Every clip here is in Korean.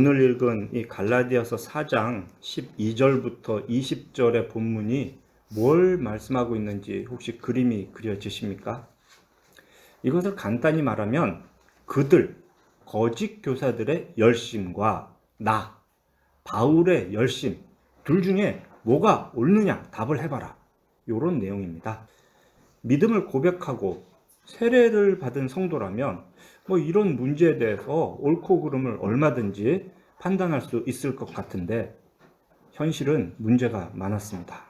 오늘 읽은 이 갈라디아서 4장 12절부터 20절의 본문이 뭘 말씀하고 있는지 혹시 그림이 그려지십니까? 이것을 간단히 말하면 그들, 거짓 교사들의 열심과 나, 바울의 열심, 둘 중에 뭐가 옳느냐 답을 해봐라. 이런 내용입니다. 믿음을 고백하고 세례를 받은 성도라면 이런 문제에 대해서 옳고 그름을 얼마든지 판단할 수 있을 것 같은데 현실은 문제가 많았습니다.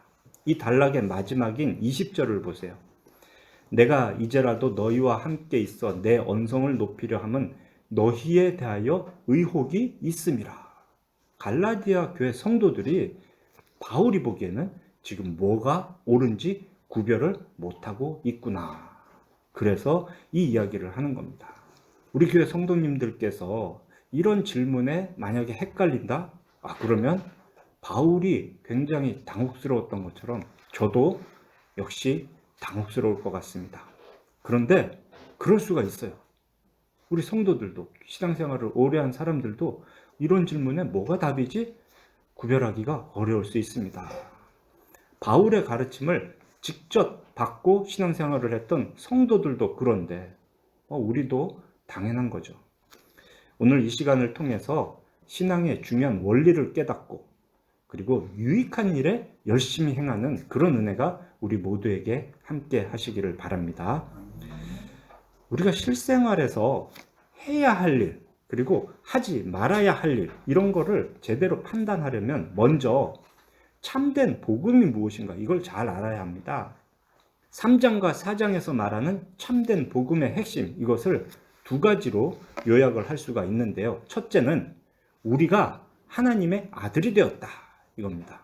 이 단락의 마지막인 20절을 보세요. 내가 이제라도 너희와 함께 있어 내 언성을 높이려 함은 너희에 대하여 의혹이 있음이라. 갈라디아 교회 성도들이 바울이 보기에는 지금 뭐가 옳은지 구별을 못하고 있구나. 그래서 이 이야기를 하는 겁니다. 우리 교회 성도님들께서 이런 질문에 만약에 헷갈린다? 그러면 바울이 굉장히 당혹스러웠던 것처럼 저도 역시 당혹스러울 것 같습니다. 그런데 그럴 수가 있어요. 우리 성도들도, 신앙생활을 오래 한 사람들도 이런 질문에 뭐가 답이지? 구별하기가 어려울 수 있습니다. 바울의 가르침을 직접 받고 신앙생활을 했던 성도들도 그런데 우리도 당연한 거죠. 오늘 이 시간을 통해서 신앙의 중요한 원리를 깨닫고 그리고 유익한 일에 열심히 행하는 그런 은혜가 우리 모두에게 함께 하시기를 바랍니다. 우리가 실생활에서 해야 할 일, 그리고 하지 말아야 할 일, 이런 거를 제대로 판단하려면 먼저 참된 복음이 무엇인가 이걸 잘 알아야 합니다. 3장과 4장에서 말하는 참된 복음의 핵심, 이것을 두 가지로 요약을 할 수가 있는데요. 첫째는 우리가 하나님의 아들이 되었다, 이겁니다.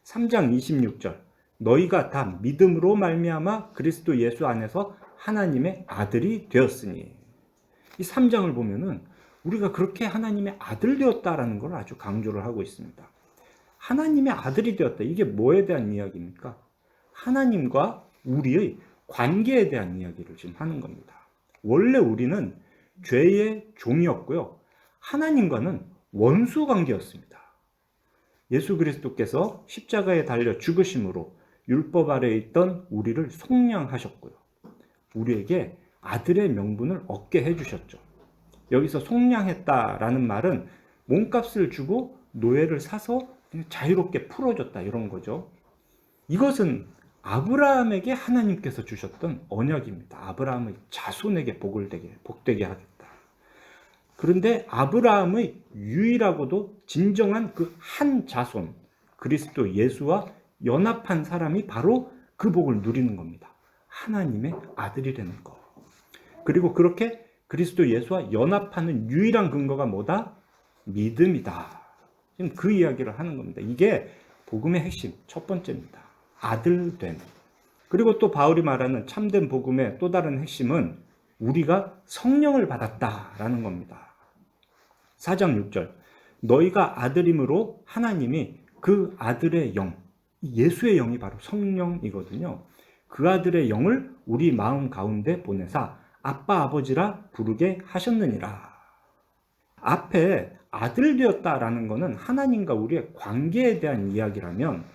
3장 26절 너희가 다 믿음으로 말미암아 그리스도 예수 안에서 하나님의 아들이 되었으니, 이 3장을 보면은 우리가 그렇게 하나님의 아들 되었다라는 걸 아주 강조를 하고 있습니다. 하나님의 아들이 되었다. 이게 뭐에 대한 이야기입니까? 하나님과 우리의 관계에 대한 이야기를 지금 하는 겁니다. 원래 우리는 죄의 종이었고요. 하나님과는 원수 관계였습니다. 예수 그리스도께서 십자가에 달려 죽으심으로 율법 아래에 있던 우리를 속량하셨고요. 우리에게 아들의 명분을 얻게 해주셨죠. 여기서 속량했다라는 말은 몸값을 주고 노예를 사서 자유롭게 풀어줬다, 이런 거죠. 이것은 아브라함에게 하나님께서 주셨던 언약입니다. 아브라함의 자손에게 복되게 하겠다. 그런데 아브라함의 유일하고도 진정한 그 한 자손, 그리스도 예수와 연합한 사람이 바로 그 복을 누리는 겁니다. 하나님의 아들이 되는 것. 그리고 그렇게 그리스도 예수와 연합하는 유일한 근거가 뭐다? 믿음이다. 지금 그 이야기를 하는 겁니다. 이게 복음의 핵심, 첫 번째입니다. 아들됨. 그리고 또 바울이 말하는 참된 복음의 또 다른 핵심은 우리가 성령을 받았다라는 겁니다. 4장 6절 너희가 아들임으로 하나님이 그 아들의 영, 예수의 영이 바로 성령이거든요. 그 아들의 영을 우리 마음 가운데 보내사 아빠 아버지라 부르게 하셨느니라. 앞에 아들 되었다라는 것은 하나님과 우리의 관계에 대한 이야기라면,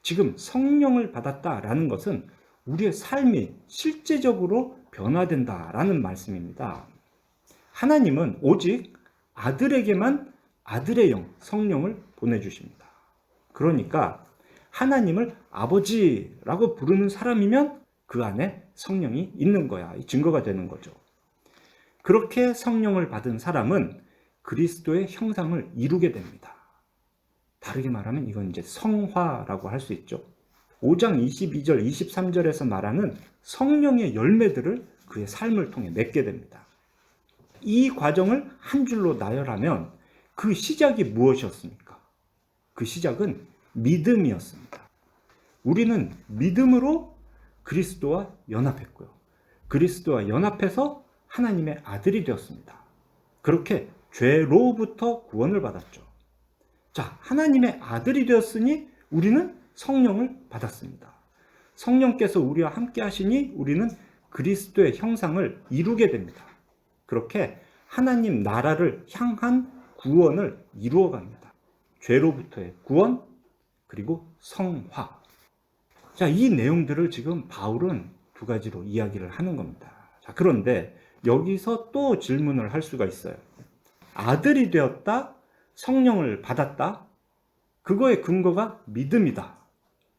지금 성령을 받았다라는 것은 우리의 삶이 실제적으로 변화된다라는 말씀입니다. 하나님은 오직 아들에게만 아들의 영, 성령을 보내주십니다. 그러니까 하나님을 아버지라고 부르는 사람이면 그 안에 성령이 있는 거야. 이 증거가 되는 거죠. 그렇게 성령을 받은 사람은 그리스도의 형상을 이루게 됩니다. 다르게 말하면 이건 이제 성화라고 할 수 있죠. 5장 22절, 23절에서 말하는 성령의 열매들을 그의 삶을 통해 맺게 됩니다. 이 과정을 한 줄로 나열하면 그 시작이 무엇이었습니까? 그 시작은 믿음이었습니다. 우리는 믿음으로 그리스도와 연합했고요. 그리스도와 연합해서 하나님의 아들이 되었습니다. 그렇게 죄로부터 구원을 받았죠. 자, 하나님의 아들이 되었으니 우리는 성령을 받았습니다. 성령께서 우리와 함께 하시니 우리는 그리스도의 형상을 이루게 됩니다. 그렇게 하나님 나라를 향한 구원을 이루어갑니다. 죄로부터의 구원, 그리고 성화. 자, 이 내용들을 지금 바울은 두 가지로 이야기를 하는 겁니다. 자, 그런데 여기서 또 질문을 할 수가 있어요. 아들이 되었다, 성령을 받았다, 그거의 근거가 믿음이다.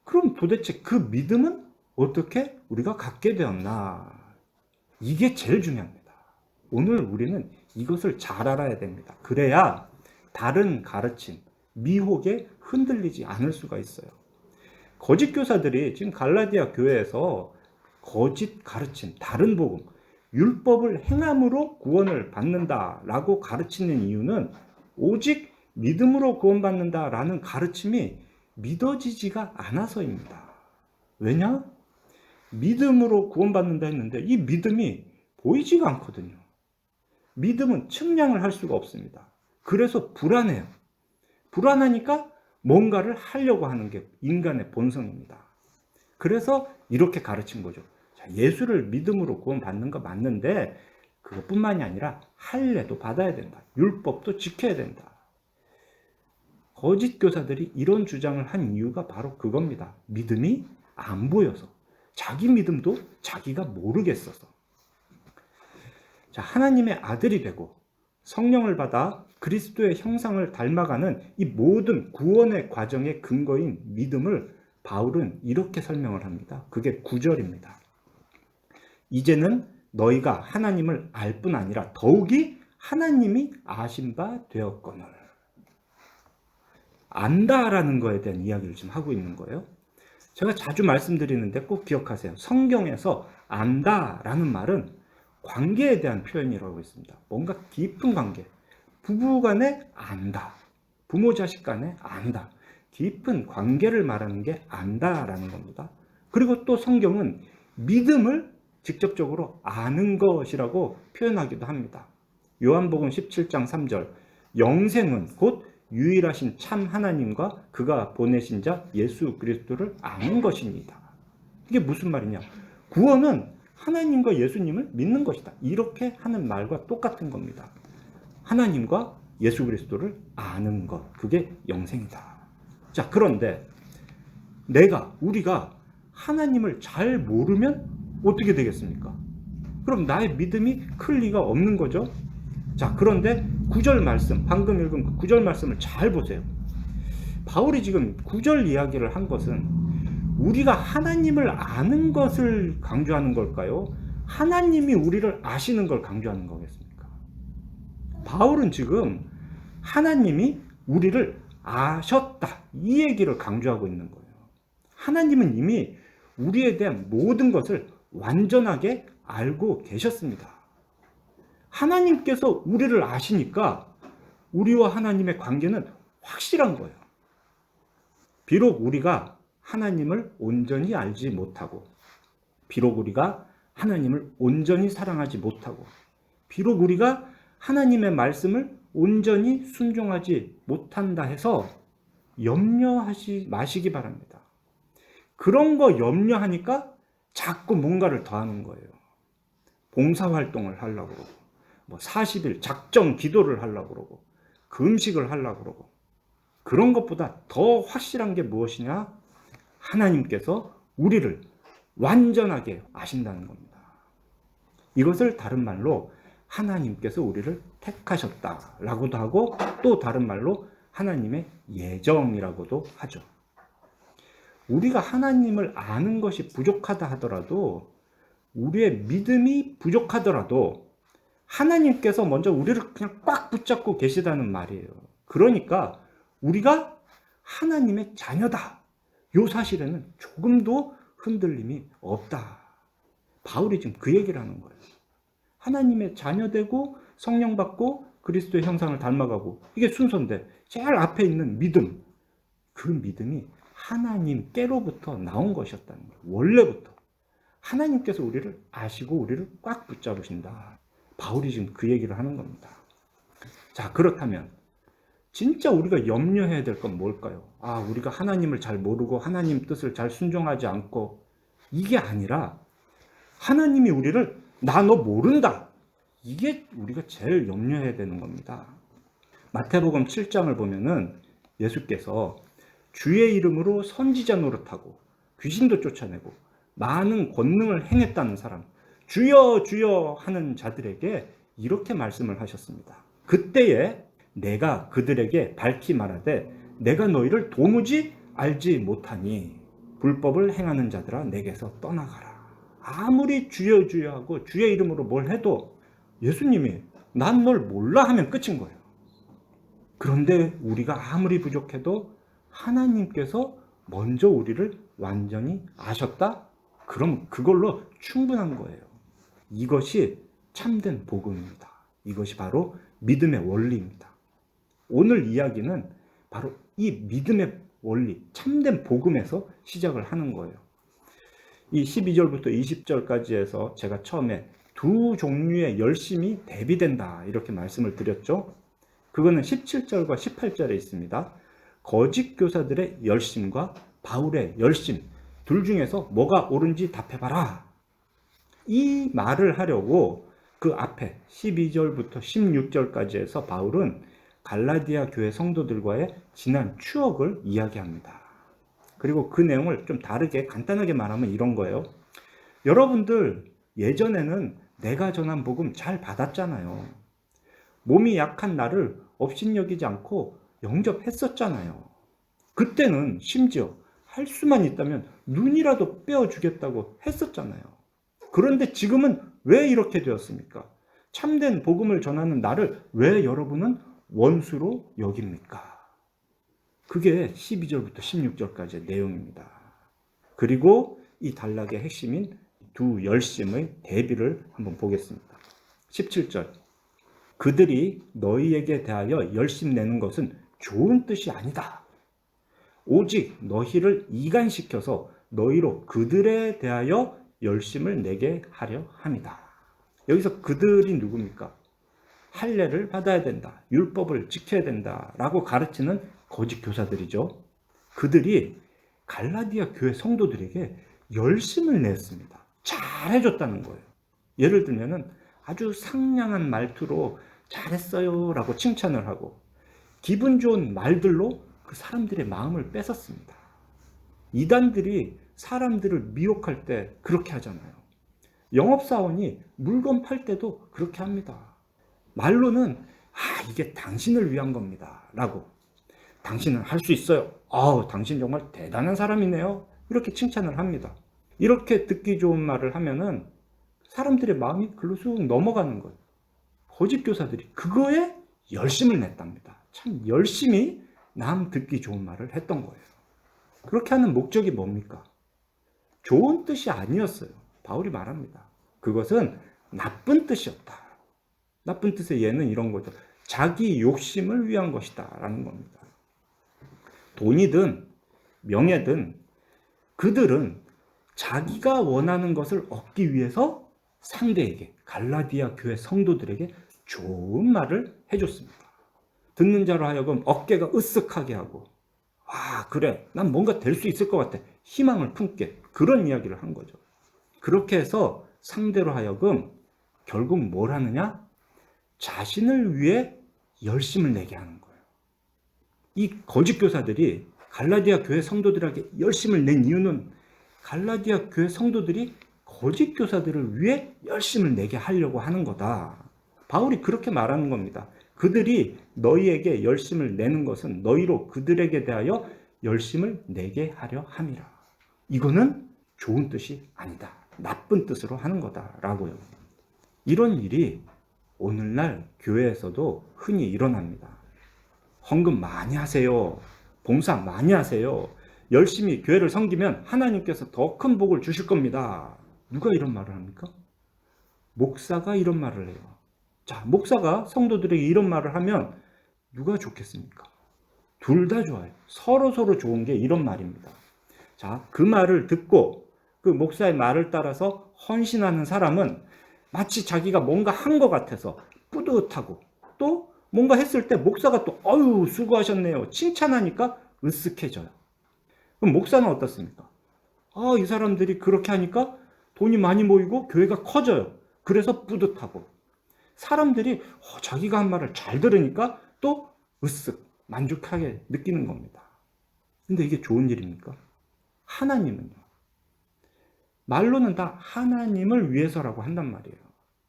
그럼 도대체 그 믿음은 어떻게 우리가 갖게 되었나? 이게 제일 중요합니다. 오늘 우리는 이것을 잘 알아야 됩니다. 그래야 다른 가르침, 미혹에 흔들리지 않을 수가 있어요. 거짓 교사들이 지금 갈라디아 교회에서 거짓 가르침, 다른 복음, 율법을 행함으로 구원을 받는다라고 가르치는 이유는 오직 믿음으로 구원받는다라는 가르침이 믿어지지가 않아서입니다. 왜냐? 믿음으로 구원받는다 했는데 이 믿음이 보이지가 않거든요. 믿음은 측량을 할 수가 없습니다. 그래서 불안해요. 불안하니까 뭔가를 하려고 하는 게 인간의 본성입니다. 그래서 이렇게 가르친 거죠. 자, 예수를 믿음으로 구원받는 거 맞는데 그것뿐만이 아니라 할례도 받아야 된다. 율법도 지켜야 된다. 거짓 교사들이 이런 주장을 한 이유가 바로 그겁니다. 믿음이 안 보여서. 자기 믿음도 자기가 모르겠어서. 자, 하나님의 아들이 되고 성령을 받아 그리스도의 형상을 닮아가는 이 모든 구원의 과정의 근거인 믿음을 바울은 이렇게 설명을 합니다. 그게 9절입니다. 이제는 너희가 하나님을 알 뿐 아니라 더욱이 하나님이 아신 바 되었거늘. 안다라는 거에 대한 이야기를 지금 하고 있는 거예요. 제가 자주 말씀드리는데 꼭 기억하세요. 성경에서 안다라는 말은 관계에 대한 표현이라고 있습니다. 뭔가 깊은 관계. 부부 간에 안다. 부모 자식 간에 안다. 깊은 관계를 말하는 게 안다라는 겁니다. 그리고 또 성경은 믿음을 직접적으로 아는 것이라고 표현하기도 합니다. 요한복음 17장 3절. 영생은 곧 유일하신 참 하나님과 그가 보내신 자 예수 그리스도를 아는 것입니다. 이게 무슨 말이냐? 구원은 하나님과 예수님을 믿는 것이다. 이렇게 하는 말과 똑같은 겁니다. 하나님과 예수 그리스도를 아는 것. 그게 영생이다. 자, 그런데 우리가 하나님을 잘 모르면 어떻게 되겠습니까? 그럼 나의 믿음이 클 리가 없는 거죠. 자, 그런데 9절 말씀, 방금 읽은 그 9절 말씀을 잘 보세요. 바울이 지금 9절 이야기를 한 것은 우리가 하나님을 아는 것을 강조하는 걸까요? 하나님이 우리를 아시는 걸 강조하는 거겠습니까? 바울은 지금 하나님이 우리를 아셨다, 이 얘기를 강조하고 있는 거예요. 하나님은 이미 우리에 대한 모든 것을 완전하게 알고 계셨습니다. 하나님께서 우리를 아시니까 우리와 하나님의 관계는 확실한 거예요. 비록 우리가 하나님을 온전히 알지 못하고, 비록 우리가 하나님을 온전히 사랑하지 못하고, 비록 우리가 하나님의 말씀을 온전히 순종하지 못한다 해서 염려하지 마시기 바랍니다. 그런 거 염려하니까 자꾸 뭔가를 더 하는 거예요. 봉사활동을 하려고 그러고, 40일 작정 기도를 하려고 그러고, 금식을 하려고 그러고. 그런 것보다 더 확실한 게 무엇이냐? 하나님께서 우리를 완전하게 아신다는 겁니다. 이것을 다른 말로 하나님께서 우리를 택하셨다라고도 하고, 또 다른 말로 하나님의 예정이라고도 하죠. 우리가 하나님을 아는 것이 부족하다 하더라도, 우리의 믿음이 부족하더라도 하나님께서 먼저 우리를 그냥 꽉 붙잡고 계시다는 말이에요. 그러니까 우리가 하나님의 자녀다, 이 사실에는 조금도 흔들림이 없다. 바울이 지금 그 얘기를 하는 거예요. 하나님의 자녀되고 성령 받고 그리스도의 형상을 닮아가고, 이게 순서인데 제일 앞에 있는 믿음, 그 믿음이 하나님께로부터 나온 것이었다는 거예요. 원래부터 하나님께서 우리를 아시고 우리를 꽉 붙잡으신다. 바울이 지금 그 얘기를 하는 겁니다. 자, 그렇다면 진짜 우리가 염려해야 될 건 뭘까요? 우리가 하나님을 잘 모르고 하나님 뜻을 잘 순종하지 않고, 이게 아니라 하나님이 우리를 나 너 모른다, 이게 우리가 제일 염려해야 되는 겁니다. 마태복음 7장을 보면은 예수께서 주의 이름으로 선지자 노릇하고 귀신도 쫓아내고 많은 권능을 행했다는 사람, 주여 주여 하는 자들에게 이렇게 말씀을 하셨습니다. 그때에 내가 그들에게 밝히 말하되 내가 너희를 도무지 알지 못하니 불법을 행하는 자들아 내게서 떠나가라. 아무리 주여 주여 하고 주의 이름으로 뭘 해도 예수님이 난 널 몰라 하면 끝인 거예요. 그런데 우리가 아무리 부족해도 하나님께서 먼저 우리를 완전히 아셨다? 그럼 그걸로 충분한 거예요. 이것이 참된 복음입니다. 이것이 바로 믿음의 원리입니다. 오늘 이야기는 바로 이 믿음의 원리, 참된 복음에서 시작을 하는 거예요. 이 12절부터 20절까지 해서 제가 처음에 두 종류의 열심이 대비된다 이렇게 말씀을 드렸죠. 그거는 17절과 18절에 있습니다. 거짓 교사들의 열심과 바울의 열심, 둘 중에서 뭐가 옳은지 답해봐라. 이 말을 하려고 그 앞에 12절부터 16절까지 해서 바울은 갈라디아 교회 성도들과의 지난 추억을 이야기합니다. 그리고 그 내용을 좀 다르게 간단하게 말하면 이런 거예요. 여러분들 예전에는 내가 전한 복음 잘 받았잖아요. 몸이 약한 나를 업신여기지 않고 영접했었잖아요. 그때는 심지어 할 수만 있다면 눈이라도 빼어주겠다고 했었잖아요. 그런데 지금은 왜 이렇게 되었습니까? 참된 복음을 전하는 나를 왜 여러분은 원수로 여깁니까? 그게 12절부터 16절까지의 내용입니다. 그리고 이 단락의 핵심인 두 열심의 대비를 한번 보겠습니다. 17절. 그들이 너희에게 대하여 열심 내는 것은 좋은 뜻이 아니다. 오직 너희를 이간시켜서 너희로 그들에 대하여 열심을 내게 하려 함이다. 여기서 그들이 누굽니까? 할례를 받아야 된다. 율법을 지켜야 된다. 라고 가르치는 거짓 교사들이죠. 그들이 갈라디아 교회 성도들에게 열심을 냈습니다. 잘해줬다는 거예요. 예를 들면은 아주 상냥한 말투로 잘했어요 라고 칭찬을 하고 기분 좋은 말들로 그 사람들의 마음을 뺏었습니다. 이단들이 사람들을 미혹할 때 그렇게 하잖아요. 영업사원이 물건 팔 때도 그렇게 합니다. 말로는 이게 당신을 위한 겁니다 라고, 당신은 할 수 있어요, 당신 정말 대단한 사람이네요, 이렇게 칭찬을 합니다. 이렇게 듣기 좋은 말을 하면은 사람들의 마음이 글로 쑥 넘어가는 거예요. 거짓 교사들이 그거에 열심을 냈답니다. 참 열심히 남 듣기 좋은 말을 했던 거예요. 그렇게 하는 목적이 뭡니까? 좋은 뜻이 아니었어요. 바울이 말합니다. 그것은 나쁜 뜻이었다. 나쁜 뜻의 예는 이런 거죠. 자기 욕심을 위한 것이다 라는 겁니다. 돈이든 명예든 그들은 자기가 원하는 것을 얻기 위해서 상대에게, 갈라디아 교회 성도들에게 좋은 말을 해줬습니다. 듣는 자로 하여금 어깨가 으쓱하게 하고, 그래, 난 뭔가 될 수 있을 것 같아, 희망을 품게, 그런 이야기를 한 거죠. 그렇게 해서 상대로 하여금 결국 뭘 하느냐? 자신을 위해 열심을 내게 하는 거예요. 이 거짓 교사들이 갈라디아 교회 성도들에게 열심을 낸 이유는 갈라디아 교회 성도들이 거짓 교사들을 위해 열심을 내게 하려고 하는 거다. 바울이 그렇게 말하는 겁니다. 그들이 너희에게 열심을 내는 것은 너희로 그들에게 대하여 열심을 내게 하려 함이라. 이거는 좋은 뜻이 아니다. 나쁜 뜻으로 하는 거다라고요. 이런 일이 오늘날 교회에서도 흔히 일어납니다. 헌금 많이 하세요. 봉사 많이 하세요. 열심히 교회를 섬기면 하나님께서 더 큰 복을 주실 겁니다. 누가 이런 말을 합니까? 목사가 이런 말을 해요. 자, 목사가 성도들에게 이런 말을 하면 누가 좋겠습니까? 둘 다 좋아요. 서로 좋은 게 이런 말입니다. 자, 그 말을 듣고 그 목사의 말을 따라서 헌신하는 사람은 마치 자기가 뭔가 한 것 같아서 뿌듯하고, 또 뭔가 했을 때 목사가 또 수고하셨네요 칭찬하니까 으쓱해져요. 그럼 목사는 어떻습니까? 이 사람들이 그렇게 하니까 돈이 많이 모이고 교회가 커져요. 그래서 뿌듯하고, 사람들이 자기가 한 말을 잘 들으니까 또 으쓱 만족하게 느끼는 겁니다. 근데 이게 좋은 일입니까? 하나님은요. 말로는 다 하나님을 위해서라고 한단 말이에요.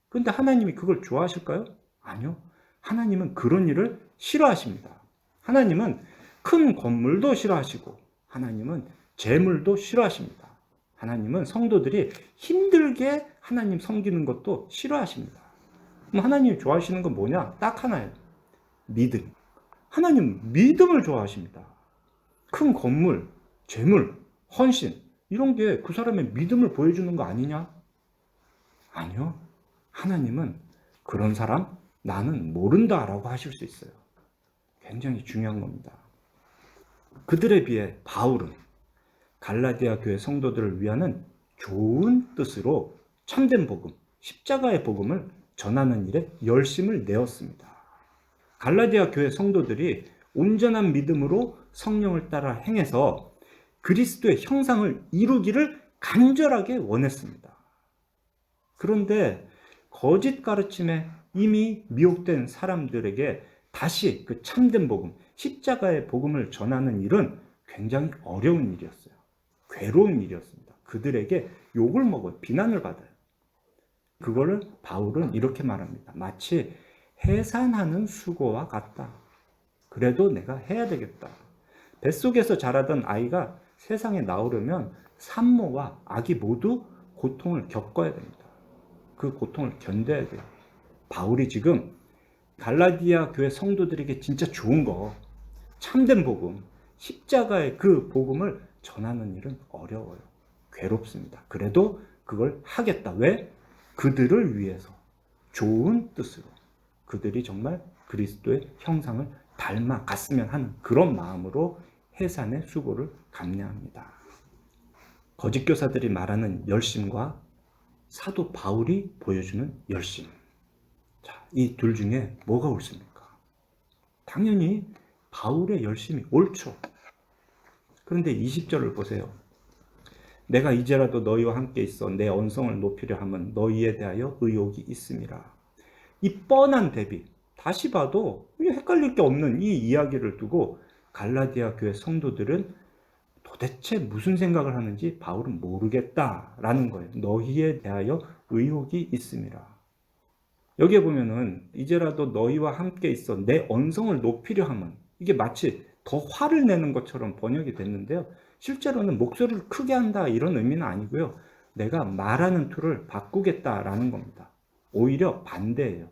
그런데 하나님이 그걸 좋아하실까요? 아니요. 하나님은 그런 일을 싫어하십니다. 하나님은 큰 건물도 싫어하시고 하나님은 재물도 싫어하십니다. 하나님은 성도들이 힘들게 하나님 섬기는 것도 싫어하십니다. 그럼 하나님이 좋아하시는 건 뭐냐? 딱 하나예요. 믿음. 하나님 믿음을 좋아하십니다. 큰 건물, 재물, 헌신 이런 게 그 사람의 믿음을 보여주는 거 아니냐? 아니요. 하나님은 그런 사람 나는 모른다라고 하실 수 있어요. 굉장히 중요한 겁니다. 그들에 비해 바울은 갈라디아 교회 성도들을 위하는 좋은 뜻으로 참된 복음, 십자가의 복음을 전하는 일에 열심을 내었습니다. 갈라디아 교회 성도들이 온전한 믿음으로 성령을 따라 행해서 그리스도의 형상을 이루기를 간절하게 원했습니다. 그런데 거짓 가르침에 이미 미혹된 사람들에게 다시 그 참된 복음, 십자가의 복음을 전하는 일은 굉장히 어려운 일이었어요. 괴로운 일이었습니다. 그들에게 욕을 먹어요. 비난을 받아요. 그거를 바울은 이렇게 말합니다. 마치 해산하는 수고와 같다. 그래도 내가 해야 되겠다. 뱃속에서 자라던 아이가 세상에 나오려면 산모와 아기 모두 고통을 겪어야 됩니다. 그 고통을 견뎌야 돼요. 바울이 지금 갈라디아 교회 성도들에게 진짜 좋은 거, 참된 복음, 십자가의 그 복음을 전하는 일은 어려워요. 괴롭습니다. 그래도 그걸 하겠다. 왜? 그들을 위해서 좋은 뜻으로 그들이 정말 그리스도의 형상을 닮아갔으면 하는 그런 마음으로 해산의 수고를 감내합니다. 거짓 교사들이 말하는 열심과 사도 바울이 보여주는 열심. 자, 이 둘 중에 뭐가 옳습니까? 당연히 바울의 열심이 옳죠. 그런데 20절을 보세요. 내가 이제라도 너희와 함께 있어 내 언성을 높이려 함은 너희에 대하여 의욕이 있음이라. 이 뻔한 대비, 다시 봐도 헷갈릴 게 없는 이 이야기를 두고 갈라디아 교회 성도들은 도대체 무슨 생각을 하는지 바울은 모르겠다라는 거예요. 너희에 대하여 의혹이 있음이라. 여기에 보면은 이제라도 너희와 함께 있어 내 언성을 높이려 함은, 이게 마치 더 화를 내는 것처럼 번역이 됐는데요. 실제로는 목소리를 크게 한다 이런 의미는 아니고요. 내가 말하는 투를 바꾸겠다라는 겁니다. 오히려 반대예요.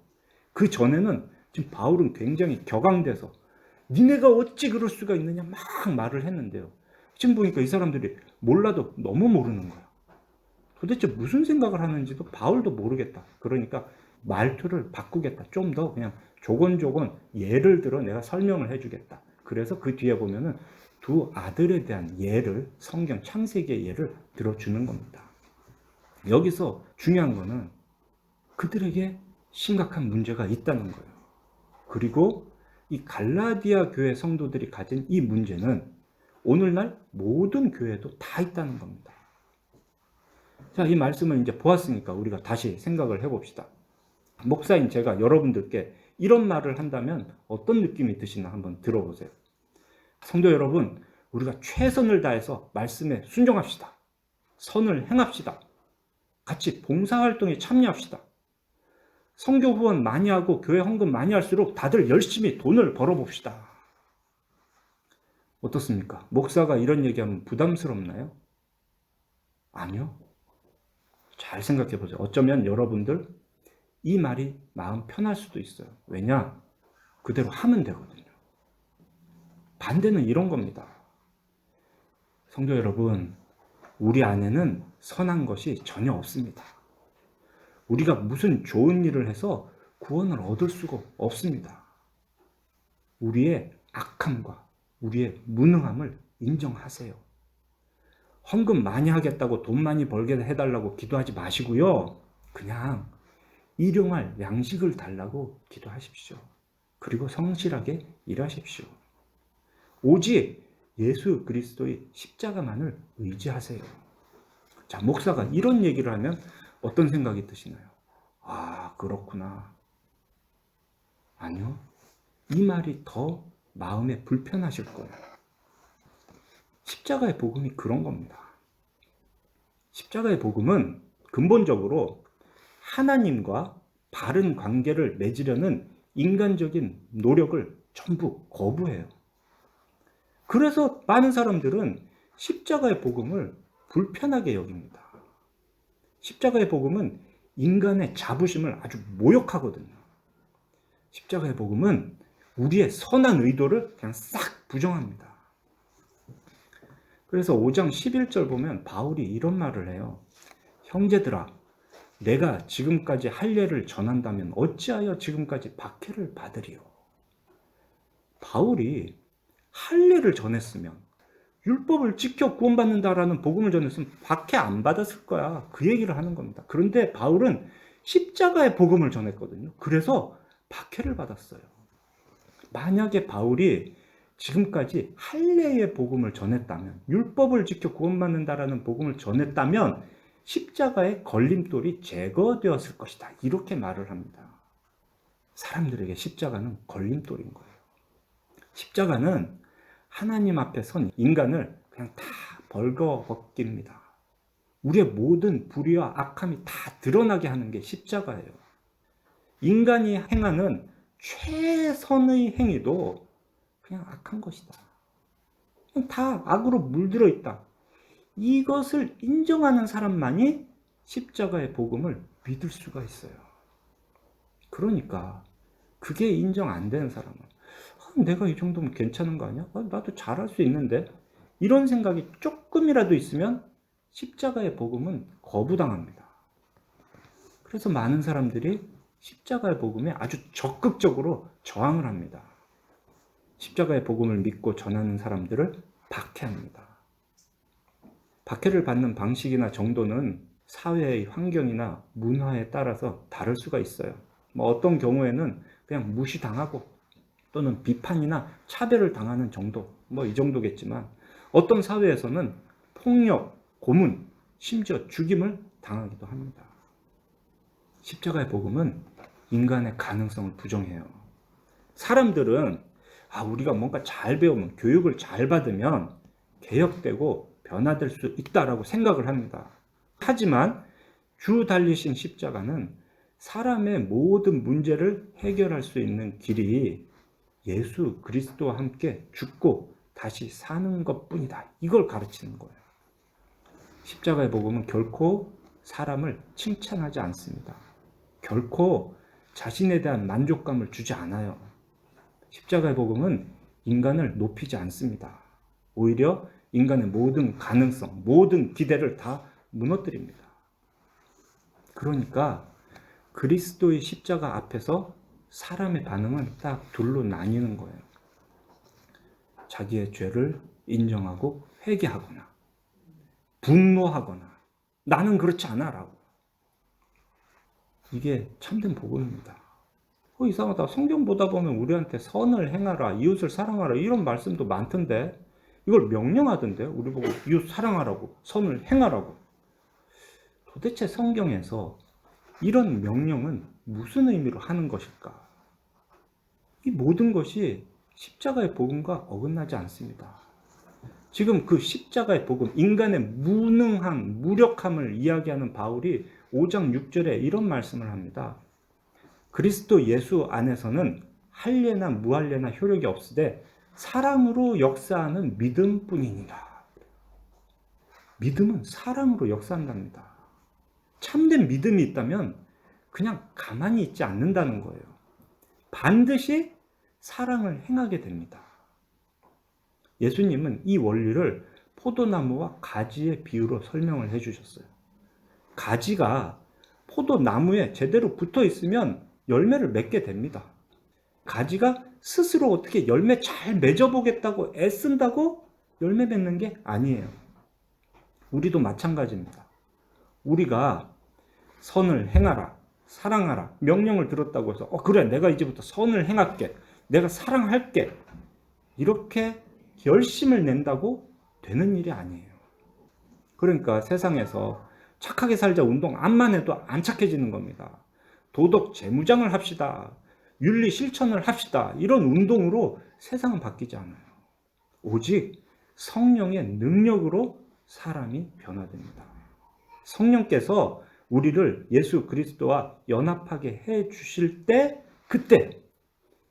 그 전에는 지금 바울은 굉장히 격앙돼서 니네가 어찌 그럴 수가 있느냐 막 말을 했는데요. 지금 보니까 이 사람들이 몰라도 너무 모르는 거야. 도대체 무슨 생각을 하는지도 바울도 모르겠다. 그러니까 말투를 바꾸겠다. 좀 더 그냥 조곤조곤 예를 들어 내가 설명을 해주겠다. 그래서 그 뒤에 보면은 두 아들에 대한 예를, 성경 창세기의 예를 들어주는 겁니다. 여기서 중요한 거는 그들에게 심각한 문제가 있다는 거예요. 그리고 이 갈라디아 교회 성도들이 가진 이 문제는 오늘날 모든 교회도 다 있다는 겁니다. 자, 이 말씀을 이제 보았으니까 우리가 다시 생각을 해봅시다. 목사인 제가 여러분들께 이런 말을 한다면 어떤 느낌이 드시나 한번 들어보세요. 성도 여러분, 우리가 최선을 다해서 말씀에 순종합시다. 선을 행합시다. 같이 봉사활동에 참여합시다. 선교 후원 많이 하고 교회 헌금 많이 할수록 다들 열심히 돈을 벌어봅시다. 어떻습니까? 목사가 이런 얘기하면 부담스럽나요? 아니요. 잘 생각해 보세요. 어쩌면 여러분들 이 말이 마음 편할 수도 있어요. 왜냐? 그대로 하면 되거든요. 반대는 이런 겁니다. 성도 여러분, 우리 안에는 선한 것이 전혀 없습니다. 우리가 무슨 좋은 일을 해서 구원을 얻을 수가 없습니다. 우리의 악함과 우리의 무능함을 인정하세요. 헌금 많이 하겠다고 돈 많이 벌게 해달라고 기도하지 마시고요. 그냥 일용할 양식을 달라고 기도하십시오. 그리고 성실하게 일하십시오. 오직 예수 그리스도의 십자가만을 의지하세요. 자, 목사가 이런 얘기를 하면 어떤 생각이 드시나요? 아, 그렇구나. 아니요. 이 말이 더 마음에 불편하실 거예요. 십자가의 복음이 그런 겁니다. 십자가의 복음은 근본적으로 하나님과 바른 관계를 맺으려는 인간적인 노력을 전부 거부해요. 그래서 많은 사람들은 십자가의 복음을 불편하게 여깁니다. 십자가의 복음은 인간의 자부심을 아주 모욕하거든요. 십자가의 복음은 우리의 선한 의도를 그냥 싹 부정합니다. 그래서 5장 11절 보면 바울이 이런 말을 해요. 형제들아, 내가 지금까지 할례를 전한다면 어찌하여 지금까지 박해를 받으리요? 바울이 할례를 전했으면, 율법을 지켜 구원받는다라는 복음을 전했으면 박해 안 받았을 거야. 그 얘기를 하는 겁니다. 그런데 바울은 십자가의 복음을 전했거든요. 그래서 박해를 받았어요. 만약에 바울이 지금까지 할례의 복음을 전했다면, 율법을 지켜 구원받는다라는 복음을 전했다면 십자가의 걸림돌이 제거되었을 것이다. 이렇게 말을 합니다. 사람들에게 십자가는 걸림돌인 거예요. 십자가는 하나님 앞에 선 인간을 그냥 다 벌거벗깁니다. 우리의 모든 불의와 악함이 다 드러나게 하는 게 십자가예요. 인간이 행하는 최선의 행위도 그냥 악한 것이다. 그냥 다 악으로 물들어 있다. 이것을 인정하는 사람만이 십자가의 복음을 믿을 수가 있어요. 그러니까 그게 인정 안 되는 사람은 내가 이 정도면 괜찮은 거 아니야? 나도 잘할 수 있는데? 이런 생각이 조금이라도 있으면 십자가의 복음은 거부당합니다. 그래서 많은 사람들이 십자가의 복음에 아주 적극적으로 저항을 합니다. 십자가의 복음을 믿고 전하는 사람들을 박해합니다. 박해를 받는 방식이나 정도는 사회의 환경이나 문화에 따라서 다를 수가 있어요. 어떤 경우에는 그냥 무시당하고 또는 비판이나 차별을 당하는 정도, 이 정도겠지만 어떤 사회에서는 폭력, 고문, 심지어 죽임을 당하기도 합니다. 십자가의 복음은 인간의 가능성을 부정해요. 사람들은 우리가 뭔가 잘 배우면, 교육을 잘 받으면 개혁되고 변화될 수 있다라고 생각을 합니다. 하지만 주 달리신 십자가는 사람의 모든 문제를 해결할 수 있는 길이 예수 그리스도와 함께 죽고 다시 사는 것뿐이다. 이걸 가르치는 거예요. 십자가의 복음은 결코 사람을 칭찬하지 않습니다. 결코 자신에 대한 만족감을 주지 않아요. 십자가의 복음은 인간을 높이지 않습니다. 오히려 인간의 모든 가능성, 모든 기대를 다 무너뜨립니다. 그러니까 그리스도의 십자가 앞에서 사람의 반응은 딱 둘로 나뉘는 거예요. 자기의 죄를 인정하고 회개하거나 분노하거나 나는 그렇지 않아 라고. 이게 참된 복음입니다. 이상하다. 성경 보다 보면 우리한테 선을 행하라, 이웃을 사랑하라 이런 말씀도 많던데 이걸 명령하던데 우리 보고 이웃 사랑하라고, 선을 행하라고. 도대체 성경에서 이런 명령은 무슨 의미로 하는 것일까? 이 모든 것이 십자가의 복음과 어긋나지 않습니다. 지금 그 십자가의 복음, 인간의 무능함, 무력함을 이야기하는 바울이 5장 6절에 이런 말씀을 합니다. 그리스도 예수 안에서는 할례나 무할례나 효력이 없으되 사랑으로 역사하는 믿음뿐이니라. 믿음은 사랑으로 역사한답니다. 참된 믿음이 있다면 그냥 가만히 있지 않는다는 거예요. 반드시 사랑을 행하게 됩니다. 예수님은 이 원리를 포도나무와 가지의 비유로 설명을 해주셨어요. 가지가 포도나무에 제대로 붙어 있으면 열매를 맺게 됩니다. 가지가 스스로 어떻게 열매 잘 맺어보겠다고 애쓴다고 열매 맺는 게 아니에요. 우리도 마찬가지입니다. 우리가 선을 행하라, 사랑하라, 명령을 들었다고 해서 그래 내가 이제부터 선을 행할게, 내가 사랑할게 이렇게 결심을 낸다고 되는 일이 아니에요. 그러니까 세상에서 착하게 살자 운동 암만 해도 안 착해지는 겁니다. 도덕 재무장을 합시다. 윤리 실천을 합시다. 이런 운동으로 세상은 바뀌지 않아요. 오직 성령의 능력으로 사람이 변화됩니다. 성령께서 우리를 예수 그리스도와 연합하게 해 주실 때, 그때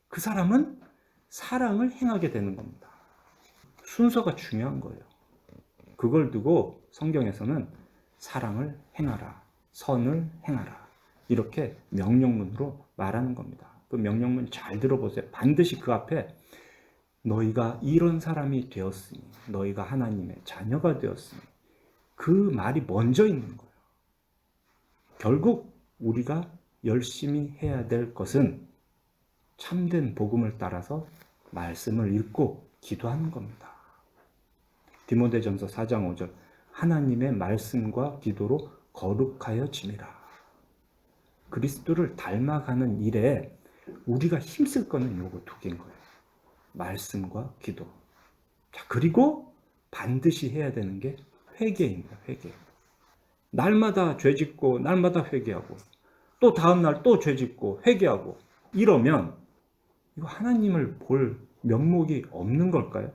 그 사람은 사랑을 행하게 되는 겁니다. 순서가 중요한 거예요. 그걸 두고 성경에서는 사랑을 행하라, 선을 행하라, 이렇게 명령문으로 말하는 겁니다. 그 명령문 잘 들어보세요. 반드시 그 앞에 너희가 이런 사람이 되었으니, 너희가 하나님의 자녀가 되었으니, 그 말이 먼저 있는 거예요. 결국 우리가 열심히 해야 될 것은 참된 복음을 따라서 말씀을 읽고 기도하는 겁니다. 디모데전서 4장 5절, 하나님의 말씀과 기도로 거룩하여 지니라. 그리스도를 닮아가는 일에 우리가 힘쓸 거는 요거 두 개인 거예요. 말씀과 기도. 자, 그리고 반드시 해야 되는 게 회개입니다. 회개. 날마다 죄 짓고 날마다 회개하고 또 다음 날 또 죄 짓고 회개하고 이러면 이거 하나님을 볼 면목이 없는 걸까요?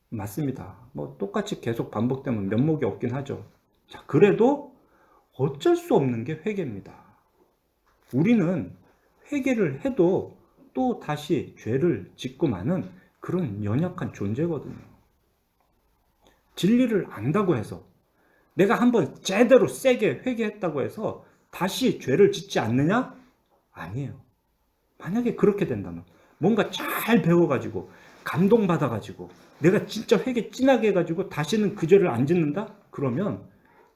맞습니다. 뭐 똑같이 계속 반복되면 면목이 없긴 하죠. 자, 그래도 어쩔 수 없는 게 회개입니다. 우리는 회개를 해도 또 다시 죄를 짓고 마는 그런 연약한 존재거든요. 진리를 안다고 해서, 내가 한번 제대로 세게 회개했다고 해서 다시 죄를 짓지 않느냐? 아니에요. 만약에 그렇게 된다면, 뭔가 잘 배워가지고 감동받아가지고 내가 진짜 회개 진하게 해가지고 다시는 그 죄를 안 짓는다? 그러면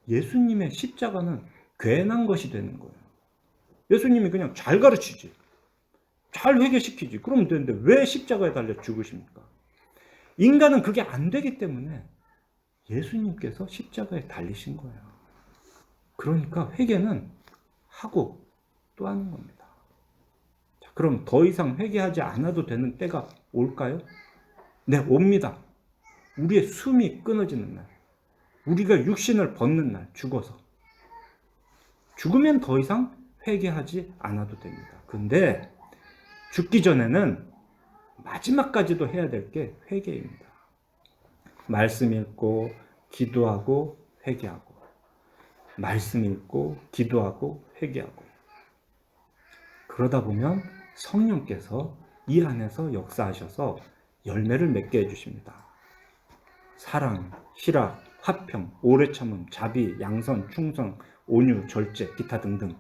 예수님의 십자가는 괜한 것이 되는 거예요. 예수님이 그냥 잘 가르치지, 잘 회개시키지, 그러면 되는데 왜 십자가에 달려 죽으십니까? 인간은 그게 안 되기 때문에 예수님께서 십자가에 달리신 거예요. 그러니까 회개는 하고 또 하는 겁니다. 자, 그럼 더 이상 회개하지 않아도 되는 때가 올까요? 네, 옵니다. 우리의 숨이 끊어지는 날, 우리가 육신을 벗는 날, 죽어서. 죽으면 더 이상 회개하지 않아도 됩니다. 근데 죽기 전에는 마지막까지도 해야 될 게 회개입니다. 말씀 읽고 기도하고 회개하고, 말씀 읽고 기도하고 회개하고. 그러다 보면 성령께서 이 안에서 역사하셔서 열매를 맺게 해주십니다. 사랑, 희락, 화평, 오래 참음, 자비, 양선, 충성, 온유, 절제, 기타 등등.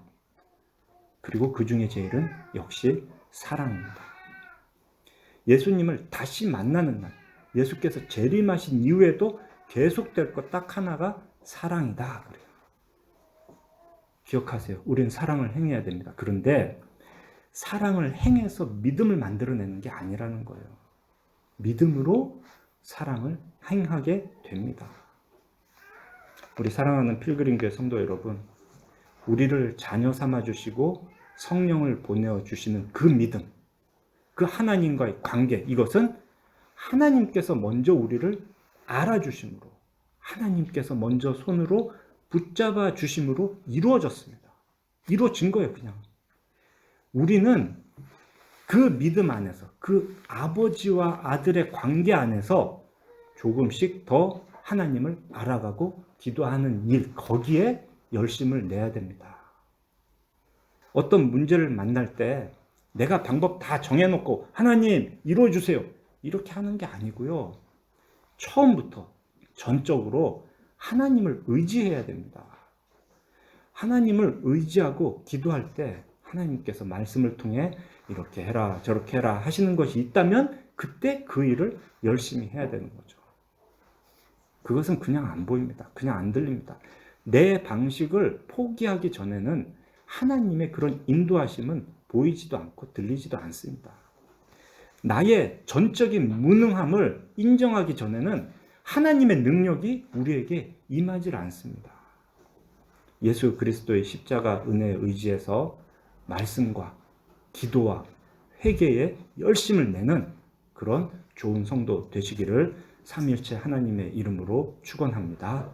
그리고 그 중에 제일은 역시 사랑입니다. 예수님을 다시 만나는 날, 예수께서 재림하신 이후에도 계속될 것 딱 하나가 사랑이다 그래요. 기억하세요. 우린 사랑을 행해야 됩니다. 그런데 사랑을 행해서 믿음을 만들어내는 게 아니라는 거예요. 믿음으로 사랑을 행하게 됩니다. 우리 사랑하는 필그림교회 성도 여러분, 우리를 자녀 삼아 주시고 성령을 보내어 주시는 그 믿음, 그 하나님과의 관계, 이것은 하나님께서 먼저 우리를 알아주심으로, 하나님께서 먼저 손으로 붙잡아 주심으로 이루어졌습니다. 이루어진 거예요, 그냥. 우리는 그 믿음 안에서, 그 아버지와 아들의 관계 안에서 조금씩 더 하나님을 알아가고 기도하는 일, 거기에 열심을 내야 됩니다. 어떤 문제를 만날 때 내가 방법 다 정해놓고 하나님 이루어주세요, 이렇게 하는 게 아니고요. 처음부터 전적으로 하나님을 의지해야 됩니다. 하나님을 의지하고 기도할 때 하나님께서 말씀을 통해 이렇게 해라 저렇게 해라 하시는 것이 있다면 그때 그 일을 열심히 해야 되는 거죠. 그것은 그냥 안 보입니다. 그냥 안 들립니다. 내 방식을 포기하기 전에는 하나님의 그런 인도하심은 보이지도 않고 들리지도 않습니다. 나의 전적인 무능함을 인정하기 전에는 하나님의 능력이 우리에게 임하지 않습니다. 예수 그리스도의 십자가 은혜에 의지해서 말씀과 기도와 회개에 열심을 내는 그런 좋은 성도 되시기를 삼위일체 하나님의 이름으로 축원합니다.